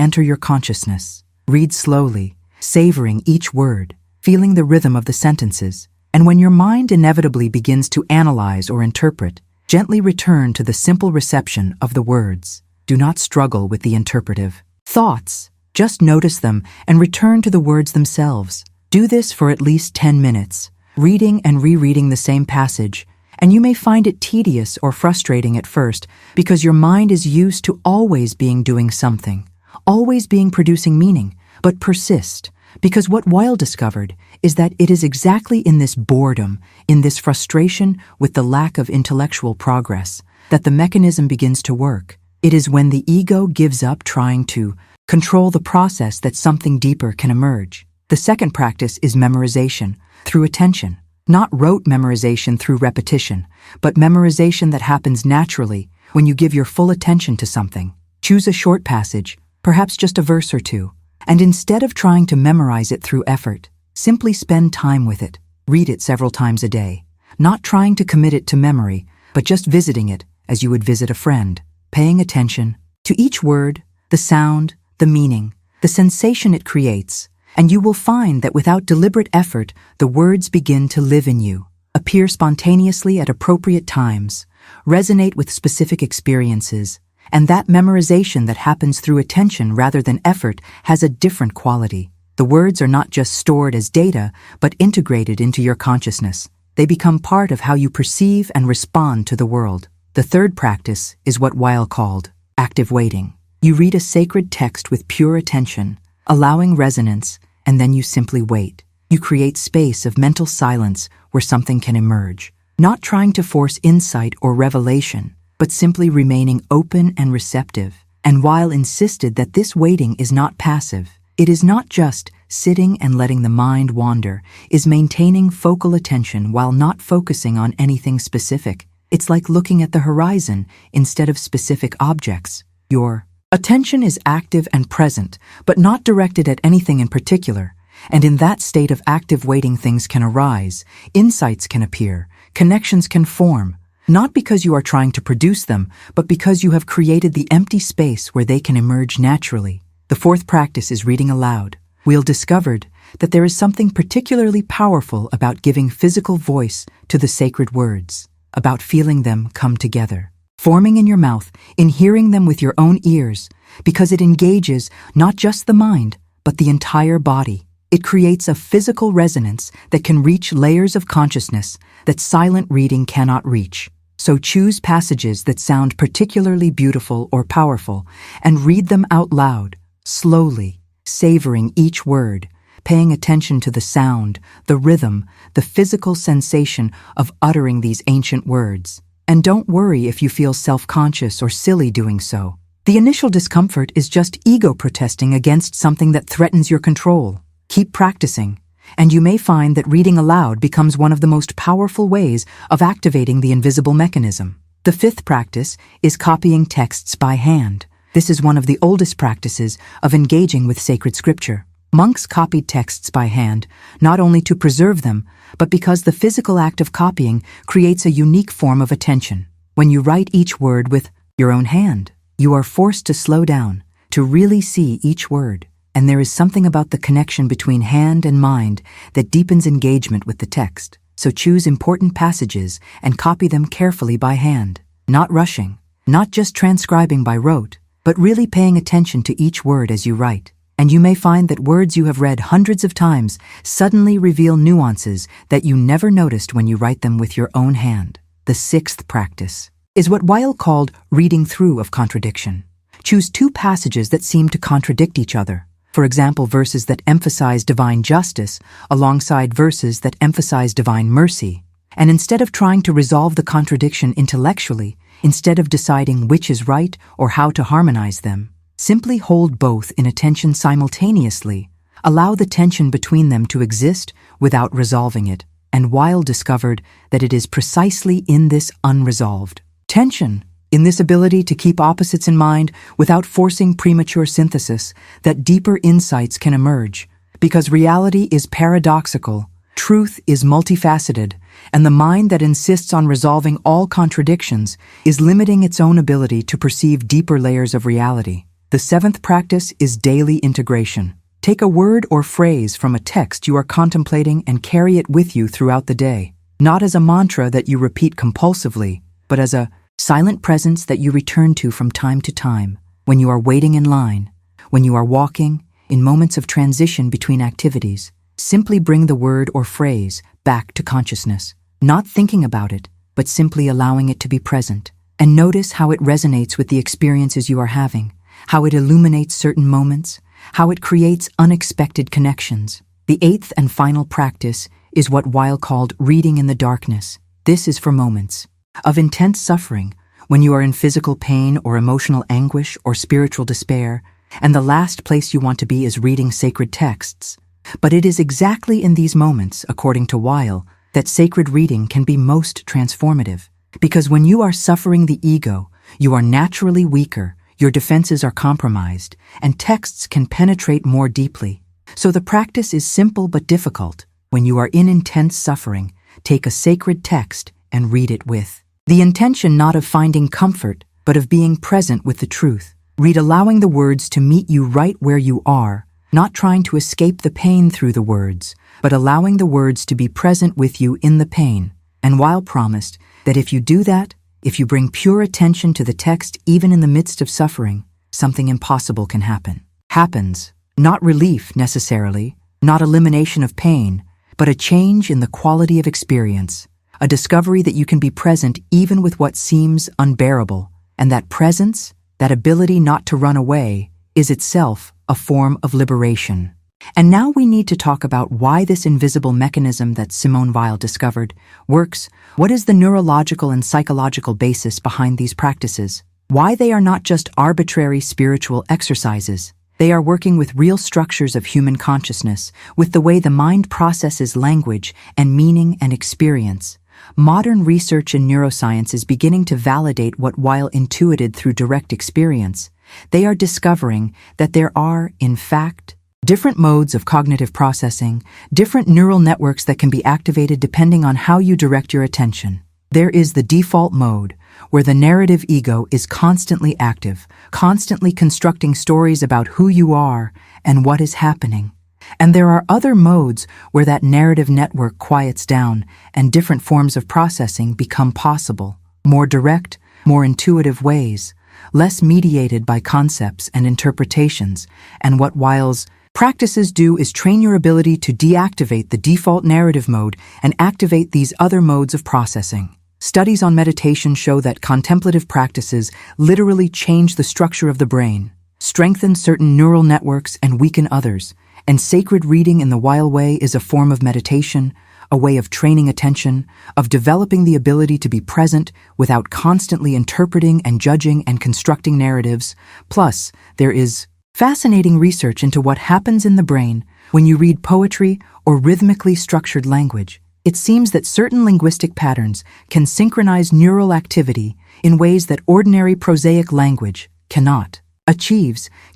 enter your consciousness. Read slowly, savoring each word, feeling the rhythm of the sentences, And when your mind inevitably begins to analyze or interpret, gently return to the simple reception of the words. Do not struggle with the interpretive thoughts. Just notice them and return to the words themselves. Do this for at least 10 minutes, reading and rereading the same passage, and you may find it tedious or frustrating at first because your mind is used to always being doing something, always being producing meaning, but persist, because what Weil discovered is that it is exactly in this boredom, in this frustration with the lack of intellectual progress, that the mechanism begins to work. It is when the ego gives up trying to control the process that something deeper can emerge. The second practice is memorization through attention. Not rote memorization through repetition, but memorization that happens naturally when you give your full attention to something. Choose a short passage, perhaps just a verse or two, and instead of trying to memorize it through effort, simply spend time with it. Read it several times a day, not trying to commit it to memory, but just visiting it as you would visit a friend, paying attention to each word, the sound, the meaning, the sensation it creates, and you will find that without deliberate effort, the words begin to live in you, appear spontaneously at appropriate times, resonate with specific experiences, and that memorization that happens through attention rather than effort has a different quality. The words are not just stored as data, but integrated into your consciousness. They become part of how you perceive and respond to the world. The third practice is what Weil called active waiting. You read a sacred text with pure attention, allowing resonance, and then you simply wait. You create space of mental silence where something can emerge, not trying to force insight or revelation, but simply remaining open and receptive. And Weil insisted that this waiting is not passive. It is not just sitting and letting the mind wander, is maintaining focal attention while not focusing on anything specific. It's like looking at the horizon instead of specific objects. Your attention is active and present, but not directed at anything in particular. And in that state of active waiting, things can arise, insights can appear, connections can form, not because you are trying to produce them, but because you have created the empty space where they can emerge naturally. The fourth practice is reading aloud. Weil discovered that there is something particularly powerful about giving physical voice to the sacred words, about feeling them come together, forming in your mouth, in hearing them with your own ears, because it engages not just the mind, but the entire body. It creates a physical resonance that can reach layers of consciousness that silent reading cannot reach. So choose passages that sound particularly beautiful or powerful and read them out loud, slowly, savoring each word, paying attention to the sound, the rhythm, the physical sensation of uttering these ancient words. And don't worry if you feel self-conscious or silly doing so. The initial discomfort is just ego protesting against something that threatens your control. Keep practicing, and you may find that reading aloud becomes one of the most powerful ways of activating the invisible mechanism. The fifth practice is copying texts by hand. This is one of the oldest practices of engaging with sacred scripture. Monks copied texts by hand, not only to preserve them, but because the physical act of copying creates a unique form of attention. When you write each word with your own hand, you are forced to slow down, to really see each word. And there is something about the connection between hand and mind that deepens engagement with the text. So choose important passages and copy them carefully by hand, not rushing, not just transcribing by rote, but really paying attention to each word as you write. And you may find that words you have read hundreds of times suddenly reveal nuances that you never noticed when you write them with your own hand. The sixth practice is what Weil called reading through of contradiction. Choose two passages that seem to contradict each other. For example, verses that emphasize divine justice alongside verses that emphasize divine mercy. And instead of trying to resolve the contradiction intellectually, instead of deciding which is right or how to harmonize them, simply hold both in attention simultaneously. Allow the tension between them to exist without resolving it. And Weil discovered that it is precisely in this unresolved tension, in this ability to keep opposites in mind without forcing premature synthesis, that deeper insights can emerge. Because reality is paradoxical, truth is multifaceted, and the mind that insists on resolving all contradictions is limiting its own ability to perceive deeper layers of reality. The seventh practice is daily integration. Take a word or phrase from a text you are contemplating and carry it with you throughout the day, not as a mantra that you repeat compulsively, but as a silent presence that you return to from time to time, when you are waiting in line, when you are walking, in moments of transition between activities. Simply bring the word or phrase back to consciousness, not thinking about it, but simply allowing it to be present. And notice how it resonates with the experiences you are having, how it illuminates certain moments, how it creates unexpected connections. The eighth and final practice is what Weil called reading in the darkness. This is for moments of intense suffering, when you are in physical pain or emotional anguish or spiritual despair, and the last place you want to be is reading sacred texts. But it is exactly in these moments, according to Weil, that sacred reading can be most transformative. Because when you are suffering the ego, you are naturally weaker, your defenses are compromised, and texts can penetrate more deeply. So the practice is simple but difficult. When you are in intense suffering, take a sacred text and read it with the intention not of finding comfort, but of being present with the truth. Read allowing the words to meet you right where you are, not trying to escape the pain through the words, but allowing the words to be present with you in the pain. And Weil promised that if you do that, if you bring pure attention to the text even in the midst of suffering, something impossible can happen. Happens, not relief necessarily, not elimination of pain, but a change in the quality of experience, a discovery that you can be present even with what seems unbearable, and that presence, that ability not to run away, is itself a form of liberation. And now we need to talk about why this invisible mechanism that Simone Weil discovered works. What is the neurological and psychological basis behind these practices? Why they are not just arbitrary spiritual exercises. They are working with real structures of human consciousness, with the way the mind processes language and meaning and experience. Modern research in neuroscience is beginning to validate what Weil intuited through direct experience. They are discovering that there are, in fact, different modes of cognitive processing, different neural networks that can be activated depending on how you direct your attention. There is the default mode, where the narrative ego is constantly active, constantly constructing stories about who you are and what is happening. And there are other modes where that narrative network quiets down and different forms of processing become possible, more direct, more intuitive ways, less mediated by concepts and interpretations. And what Weil's practices do is train your ability to deactivate the default narrative mode and activate these other modes of processing. Studies on meditation show that contemplative practices literally change the structure of the brain, strengthen certain neural networks and weaken others. And sacred reading in the Weil way is a form of meditation, a way of training attention, of developing the ability to be present without constantly interpreting and judging and constructing narratives. Plus, there is fascinating research into what happens in the brain when you read poetry or rhythmically structured language. It seems that certain linguistic patterns can synchronize neural activity in ways that ordinary prosaic language cannot.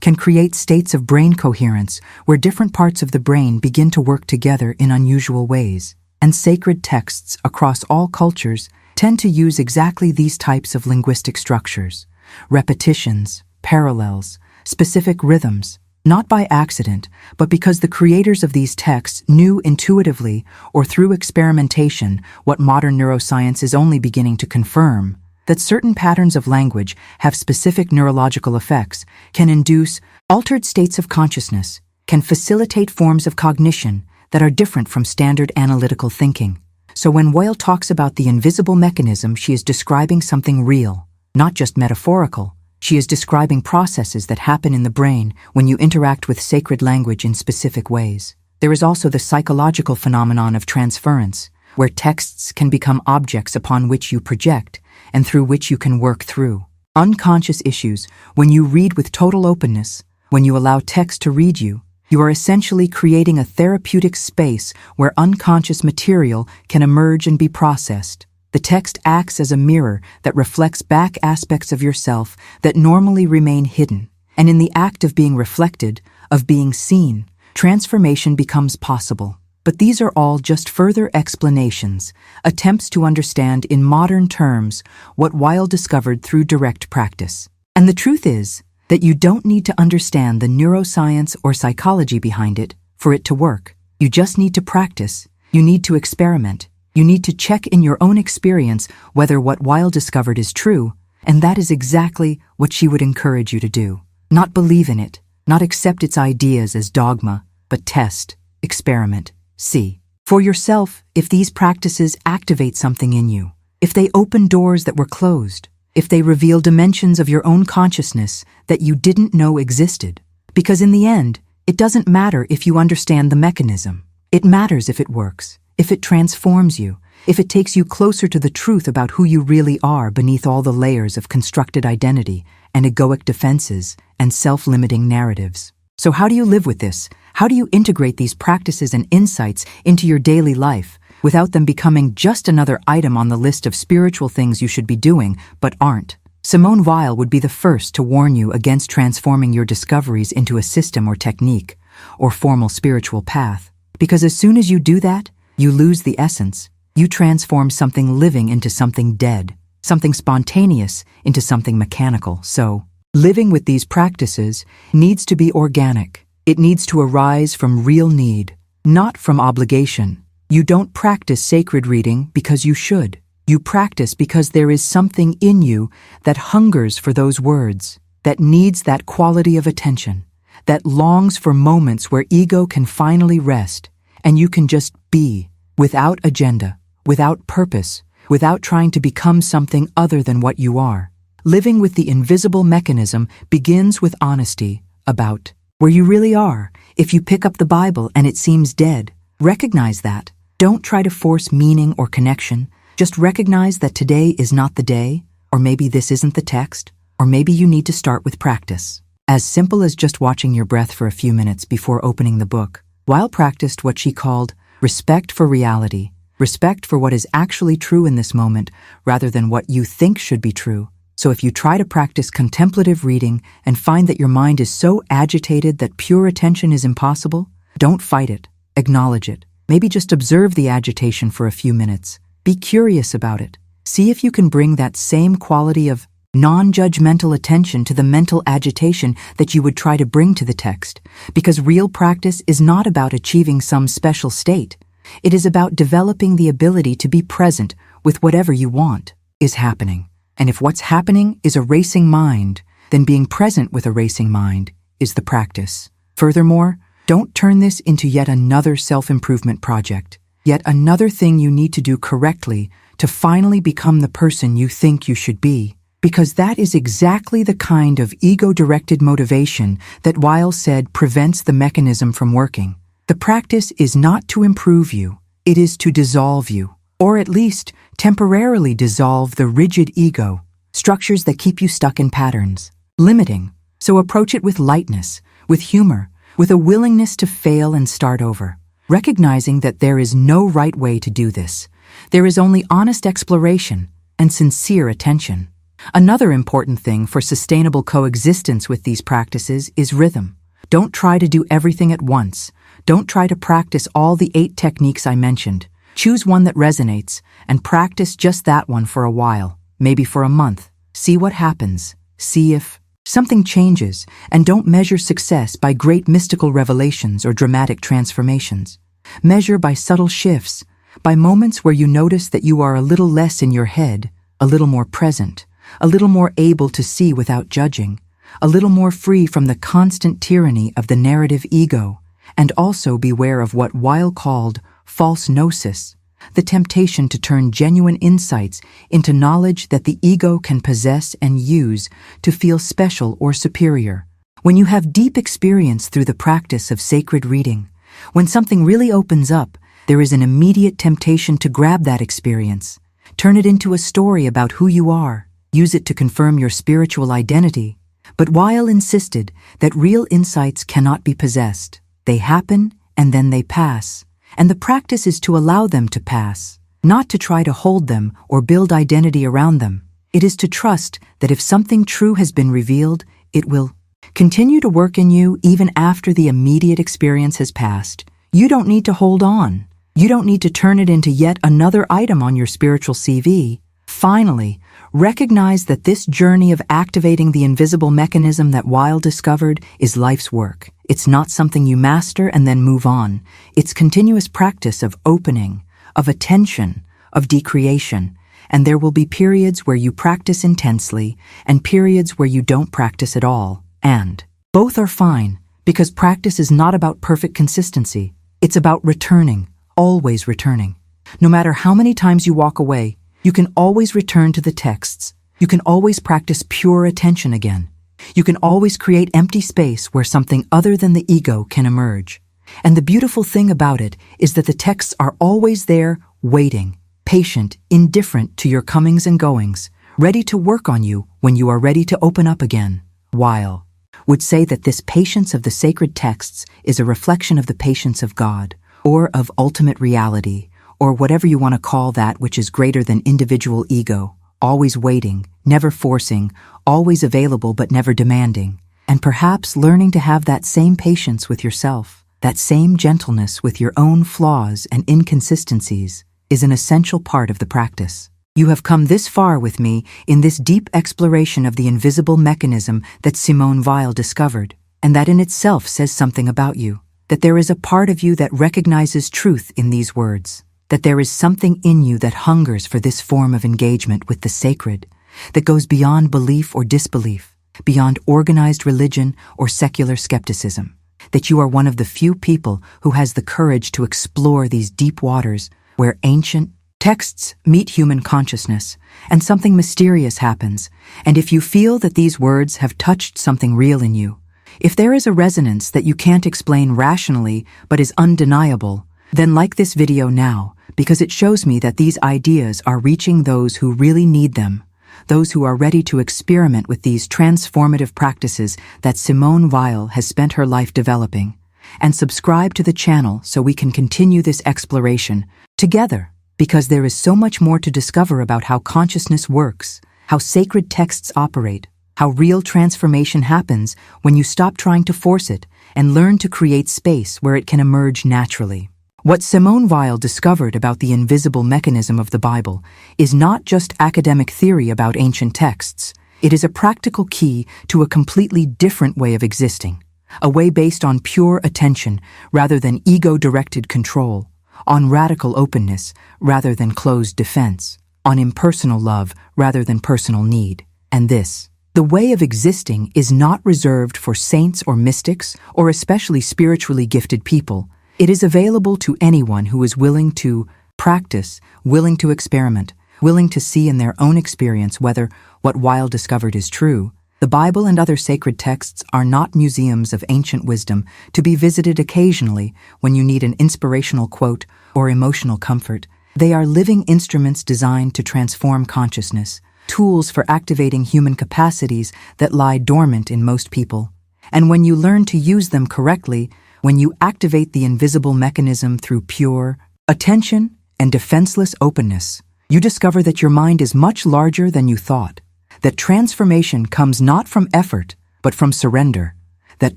Can create states of brain coherence where different parts of the brain begin to work together in unusual ways. And sacred texts across all cultures tend to use exactly these types of linguistic structures, repetitions, parallels, specific rhythms, not by accident, but because the creators of these texts knew intuitively or through experimentation what modern neuroscience is only beginning to confirm, that certain patterns of language have specific neurological effects, can induce altered states of consciousness, can facilitate forms of cognition that are different from standard analytical thinking. So when Weil talks about the invisible mechanism, she is describing something real, not just metaphorical. She is describing processes that happen in the brain when you interact with sacred language in specific ways. There is also the psychological phenomenon of transference, where texts can become objects upon which you project and through which you can work through unconscious issues. When you read with total openness, when you allow text to read you, you are essentially creating a therapeutic space where unconscious material can emerge and be processed. The text acts as a mirror that reflects back aspects of yourself that normally remain hidden. And in the act of being reflected, of being seen, transformation becomes possible. But these are all just further explanations, attempts to understand in modern terms what Weil discovered through direct practice. And the truth is that you don't need to understand the neuroscience or psychology behind it for it to work. You just need to practice. You need to experiment. You need to check in your own experience whether what Weil discovered is true, and that is exactly what she would encourage you to do. Not believe in it, not accept its ideas as dogma, but test, experiment, see. For yourself, if these practices activate something in you, if they open doors that were closed, if they reveal dimensions of your own consciousness that you didn't know existed. Because in the end, it doesn't matter if you understand the mechanism. It matters if it works, if it transforms you, if it takes you closer to the truth about who you really are beneath all the layers of constructed identity and egoic defenses and self-limiting narratives. So how do you live with this? How do you integrate these practices and insights into your daily life without them becoming just another item on the list of spiritual things you should be doing but aren't? Simone Weil would be the first to warn you against transforming your discoveries into a system or technique or formal spiritual path. Because as soon as you do that, you lose the essence. You transform something living into something dead, something spontaneous into something mechanical. So, living with these practices needs to be organic. It needs to arise from real need, not from obligation. You don't practice sacred reading because you should. You practice because there is something in you that hungers for those words, that needs that quality of attention, that longs for moments where ego can finally rest, and you can just be, without agenda, without purpose, without trying to become something other than what you are. Living with the invisible mechanism begins with honesty about where you really are. If you pick up the Bible and it seems dead, recognize that. Don't try to force meaning or connection. Just recognize that today is not the day, or maybe this isn't the text, or maybe you need to start with practice. As simple as just watching your breath for a few minutes before opening the book. Weil practiced what she called respect for reality, respect for what is actually true in this moment rather than what you think should be true. So if you try to practice contemplative reading and find that your mind is so agitated that pure attention is impossible, don't fight it. Acknowledge it. Maybe just observe the agitation for a few minutes. Be curious about it. See if you can bring that same quality of non-judgmental attention to the mental agitation that you would try to bring to the text. Because real practice is not about achieving some special state. It is about developing the ability to be present with whatever you want is happening. And if what's happening is a racing mind, then being present with a racing mind is the practice. Furthermore, don't turn this into yet another self-improvement project. Yet another thing you need to do correctly to finally become the person you think you should be. Because that is exactly the kind of ego-directed motivation that Weil said prevents the mechanism from working. The practice is not to improve you, it is to dissolve you, or at least temporarily dissolve the rigid ego, structures that keep you stuck in patterns, limiting. So approach it with lightness, with humor, with a willingness to fail and start over. Recognizing that there is no right way to do this. There is only honest exploration and sincere attention. Another important thing for sustainable coexistence with these practices is rhythm. Don't try to do everything at once. Don't try to practice all the 8 techniques I mentioned. Choose one that resonates and practice just that one for a while, maybe for a month. See what happens. See if something changes, and don't measure success by great mystical revelations or dramatic transformations. Measure by subtle shifts, by moments where you notice that you are a little less in your head, a little more present, a little more able to see without judging, a little more free from the constant tyranny of the narrative ego, and also beware of what Weil called false gnosis, the temptation to turn genuine insights into knowledge that the ego can possess and use to feel special or superior. When you have deep experience through the practice of sacred reading, when something really opens up, there is an immediate temptation to grab that experience, turn it into a story about who you are, use it to confirm your spiritual identity. But Weil insisted that real insights cannot be possessed. They happen and then they pass. And the practice is to allow them to pass, not to try to hold them or build identity around them. It is to trust that if something true has been revealed, it will continue to work in you even after the immediate experience has passed. You don't need to hold on. You don't need to turn it into yet another item on your spiritual CV. Finally, recognize that this journey of activating the invisible mechanism that Weil discovered is life's work. It's not something you master and then move on. It's continuous practice of opening, of attention, of decreation. And there will be periods where you practice intensely and periods where you don't practice at all. And both are fine, because practice is not about perfect consistency. It's about returning, always returning. No matter how many times you walk away, you can always return to the texts. You can always practice pure attention again. You can always create empty space where something other than the ego can emerge. And the beautiful thing about it is that the texts are always there, waiting, patient, indifferent to your comings and goings, ready to work on you when you are ready to open up again. Weil would say that this patience of the sacred texts is a reflection of the patience of God, or of ultimate reality, or whatever you want to call that which is greater than individual ego, always waiting, never forcing, always available but never demanding, and perhaps learning to have that same patience with yourself, that same gentleness with your own flaws and inconsistencies, is an essential part of the practice. You have come this far with me in this deep exploration of the invisible mechanism that Simone Weil discovered, and that in itself says something about you, that there is a part of you that recognizes truth in these words, that there is something in you that hungers for this form of engagement with the sacred, that goes beyond belief or disbelief, beyond organized religion or secular skepticism, that you are one of the few people who has the courage to explore these deep waters where ancient texts meet human consciousness, and something mysterious happens. And if you feel that these words have touched something real in you, if there is a resonance that you can't explain rationally but is undeniable, then like this video now, because it shows me that these ideas are reaching those who really need them, those who are ready to experiment with these transformative practices that Simone Weil has spent her life developing. And subscribe to the channel so we can continue this exploration together, because there is so much more to discover about how consciousness works, how sacred texts operate, how real transformation happens when you stop trying to force it and learn to create space where it can emerge naturally. What Simone Weil discovered about the invisible mechanism of the Bible is not just academic theory about ancient texts. It is a practical key to a completely different way of existing, a way based on pure attention rather than ego-directed control, on radical openness rather than closed defense, on impersonal love rather than personal need. And this, the way of existing, is not reserved for saints or mystics or especially spiritually gifted people. It is available to anyone who is willing to practice, willing to experiment, willing to see in their own experience whether what Weil discovered is true. The Bible and other sacred texts are not museums of ancient wisdom to be visited occasionally when you need an inspirational quote or emotional comfort. They are living instruments designed to transform consciousness, tools for activating human capacities that lie dormant in most people. And when you learn to use them correctly, when you activate the invisible mechanism through pure attention and defenseless openness, you discover that your mind is much larger than you thought, that transformation comes not from effort, but from surrender, that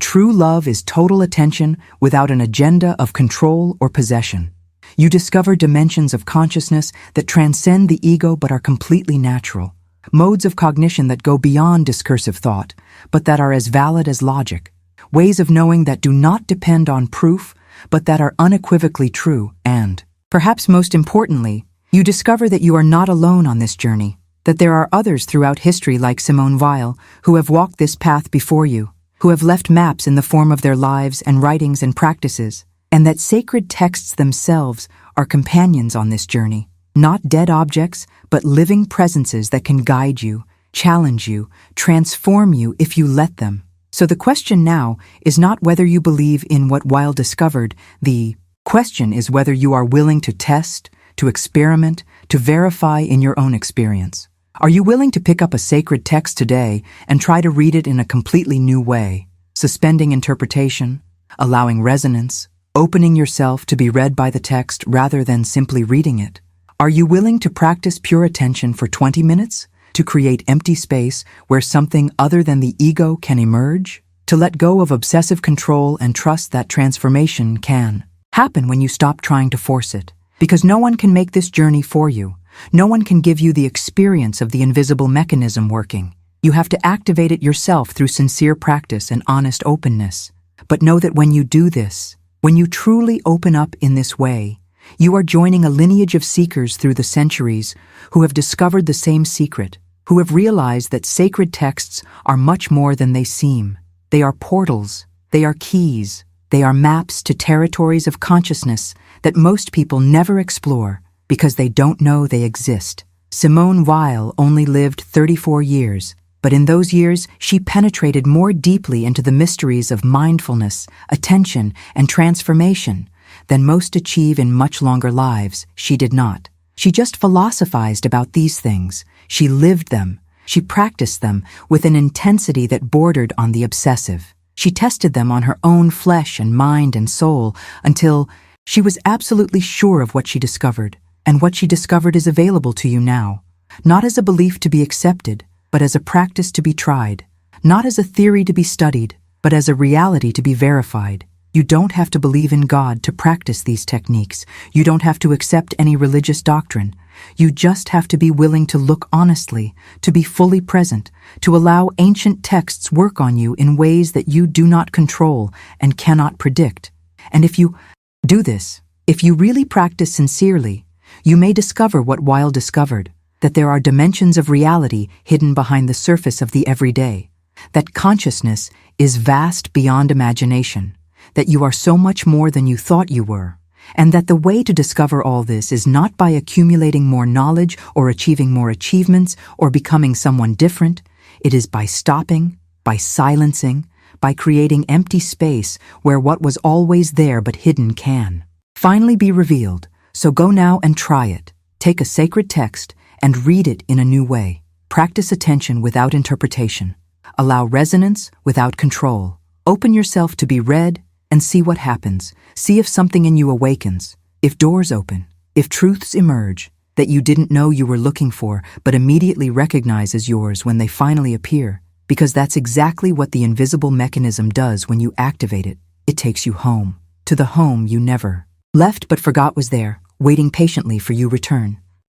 true love is total attention without an agenda of control or possession. You discover dimensions of consciousness that transcend the ego but are completely natural, modes of cognition that go beyond discursive thought, but that are as valid as logic, ways of knowing that do not depend on proof, but that are unequivocally true. And, perhaps most importantly, you discover that you are not alone on this journey, that there are others throughout history like Simone Weil who have walked this path before you, who have left maps in the form of their lives and writings and practices, and that sacred texts themselves are companions on this journey, not dead objects, but living presences that can guide you, challenge you, transform you if you let them. So the question now is not whether you believe in what Weil discovered. The question is whether you are willing to test, to experiment, to verify in your own experience. Are you willing to pick up a sacred text today and try to read it in a completely new way, suspending interpretation, allowing resonance, opening yourself to be read by the text rather than simply reading it? Are you willing to practice pure attention for 20 minutes, to create empty space where something other than the ego can emerge, to let go of obsessive control and trust that transformation can happen when you stop trying to force it? Because no one can make this journey for you. No one can give you the experience of the invisible mechanism working. You have to activate it yourself through sincere practice and honest openness. But know that when you do this, when you truly open up in this way, you are joining a lineage of seekers through the centuries who have discovered the same secret, who have realized that sacred texts are much more than they seem. They are portals, they are keys, they are maps to territories of consciousness that most people never explore because they don't know they exist. Simone Weil only lived 34 years, but in those years she penetrated more deeply into the mysteries of mindfulness, attention, and transformation than most achieve in much longer lives. She did not. She just philosophized about these things. She lived them. She practiced them with an intensity that bordered on the obsessive. She tested them on her own flesh and mind and soul until she was absolutely sure of what she discovered. And what she discovered is available to you now, not as a belief to be accepted, but as a practice to be tried, not as a theory to be studied, but as a reality to be verified. You don't have to believe in God to practice these techniques. You don't have to accept any religious doctrine. You just have to be willing to look honestly, to be fully present, to allow ancient texts work on you in ways that you do not control and cannot predict. And if you do this, if you really practice sincerely, you may discover what Weil discovered, that there are dimensions of reality hidden behind the surface of the everyday, that consciousness is vast beyond imagination, that you are so much more than you thought you were, and that the way to discover all this is not by accumulating more knowledge or achieving more achievements or becoming someone different. It is by stopping, by silencing, by creating empty space where what was always there but hidden can finally be revealed. So go now and try it. Take a sacred text and read it in a new way. Practice attention without interpretation. Allow resonance without control. Open yourself to be read and see what happens. See if something in you awakens, if doors open, if truths emerge that you didn't know you were looking for but immediately recognize as yours when they finally appear. Because that's exactly what the invisible mechanism does when you activate it. It takes you home, to the home you never left but forgot was there, waiting patiently for you return.